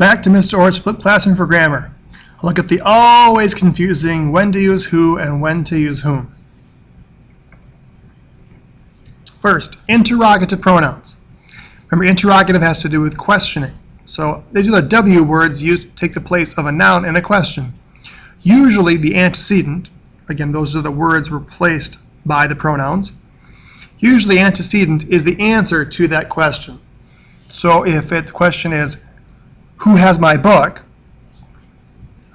Back to Mr. Orth's flipped classroom for grammar. A look at the always confusing when to use who and when to use whom. First, interrogative pronouns. Remember, interrogative has to do with questioning. So these are the W words used to take the place of a noun in a question. Usually the antecedent, again, those are the words replaced by the pronouns. Usually antecedent is the answer to that question. So if the question is, who has my book?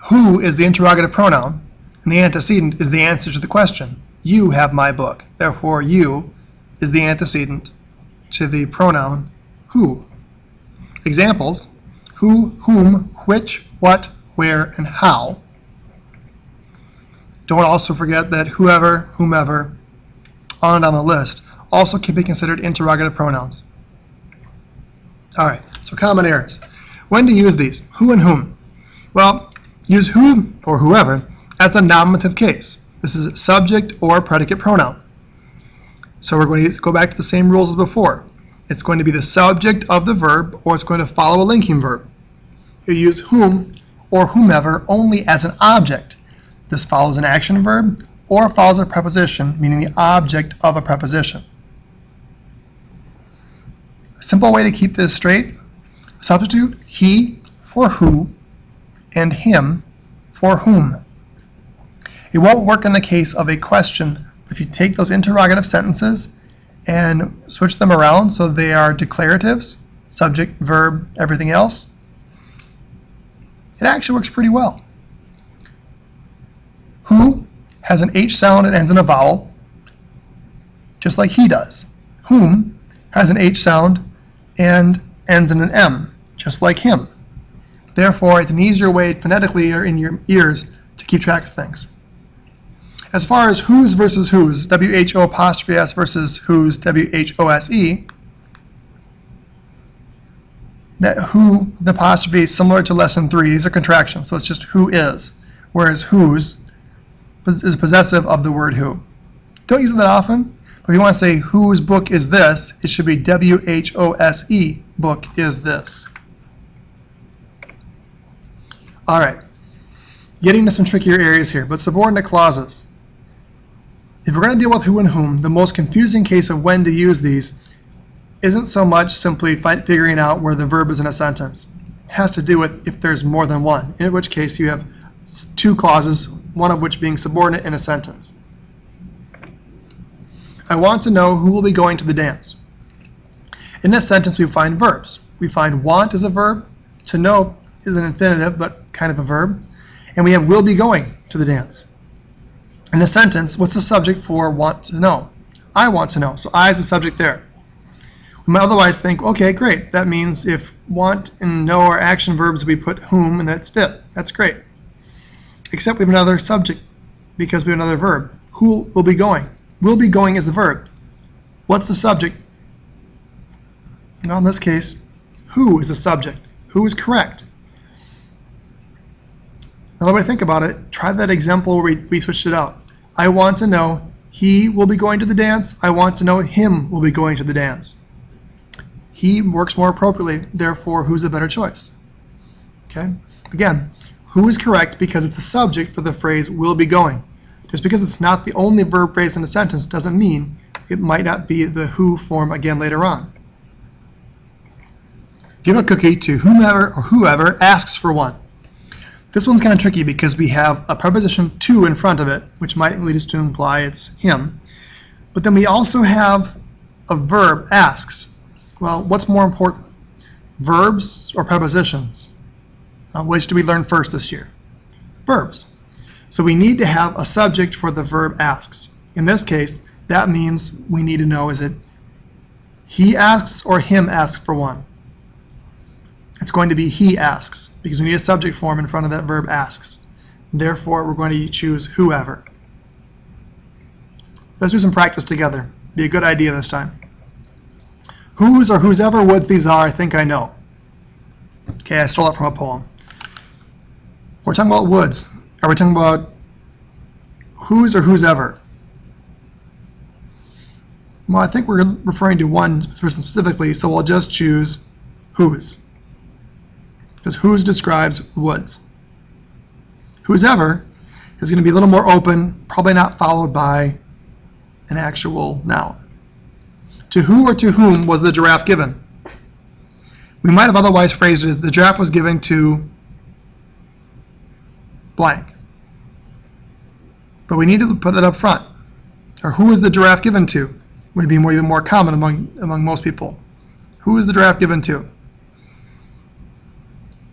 Who is the interrogative pronoun, and the antecedent is the answer to the question. You have my book. Therefore, you is the antecedent to the pronoun who. Examples: who, whom, which, what, where, and how. Don't also forget that whoever, whomever, on down the list also can be considered interrogative pronouns. All right, so common errors. When to use these? Who and whom? Well, use who or whoever as the nominative case. This is a subject or predicate pronoun. So we're going to go back to the same rules as before. It's going to be the subject of the verb, or it's going to follow a linking verb. You use whom or whomever only as an object. This follows an action verb or follows a preposition, meaning the object of a preposition. A simple way to keep this straight: substitute he for who and him for whom. It won't work in the case of a question if you take those interrogative sentences and switch them around so they are declaratives, subject, verb, everything else. It actually works pretty well. Who has an H sound and ends in a vowel, just like he does. Whom has an H sound and ends in an M, just like him. Therefore, it's an easier way phonetically or in your ears to keep track of things. As far as whose versus whose, W-H-O' versus whose, W-H-O-S-E, that who, the apostrophe, is similar to lesson 3. These are contractions, so it's just who is, whereas whose is possessive of the word who. Don't use it that often, but if you want to say whose book is this, it should be W-H-O-S-E, book is this. All right, getting into some trickier areas here, but subordinate clauses. If we're going to deal with who and whom, the most confusing case of when to use these isn't so much simply figuring out where the verb is in a sentence. It has to do with if there's more than one, in which case you have two clauses, one of which being subordinate in a sentence. I want to know who will be going to the dance. In this sentence, we find verbs. We find want is a verb, to know is an infinitive, but kind of a verb, and we have will be going to the dance. In a sentence, what's the subject for want to know? I want to know, so I is the subject there. We might otherwise think, okay, great, that means if want and know are action verbs, we put whom, and that's it. That's great. Except we have another subject because we have another verb. Who will be going? Will be going is the verb. What's the subject? Well, in this case, who is the subject? Who is correct? Another way to think about it, try that example where we switched it out. I want to know he will be going to the dance. I want to know him will be going to the dance. He works more appropriately, therefore who's a better choice? Okay? Again, who is correct because it's the subject for the phrase will be going. Just because it's not the only verb phrase in a sentence doesn't mean it might not be the who form again later on. Give a cookie to whomever or whoever asks for one. This one's kind of tricky because we have a preposition to in front of it, which might lead us to imply it's him. But then we also have a verb, asks. Well, what's more important, verbs or prepositions? Which do we learn first this year? Verbs. So we need to have a subject for the verb asks. In this case, that means we need to know, is it he asks or him asks for one? It's going to be he asks because we need a subject form in front of that verb asks. Therefore, we're going to choose whoever. Let's do some practice together. Be a good idea this time. Whose or whosever woods these are, I think I know. Okay, I stole it from a poem. We're talking about woods. Are we talking about whose or whosever? Well, I think we're referring to one person specifically, so we'll just choose whose. because whose describes woulds. Whose ever is going to be a little more open, probably not followed by an actual noun. To who or to whom was the giraffe given? We might have otherwise phrased it as the giraffe was given to blank. But we need to put that up front. Or who is the giraffe given to? Would be even more common among most people. Who is the giraffe given to?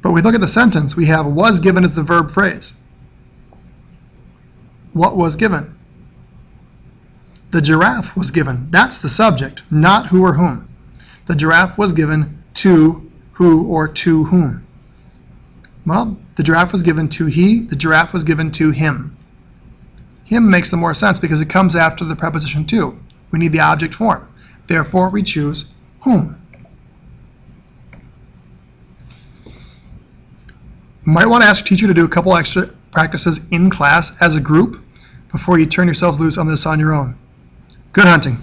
But we look at the sentence, we have was given as the verb phrase. What was given? The giraffe was given. That's the subject, not who or whom. The giraffe was given to who or to whom. Well, the giraffe was given to he, the giraffe was given to him. Him makes the more sense because it comes after the preposition to. We need the object form. Therefore, we choose whom. You might want to ask your teacher to do a couple extra practices in class as a group before you turn yourselves loose on this on your own. Good hunting.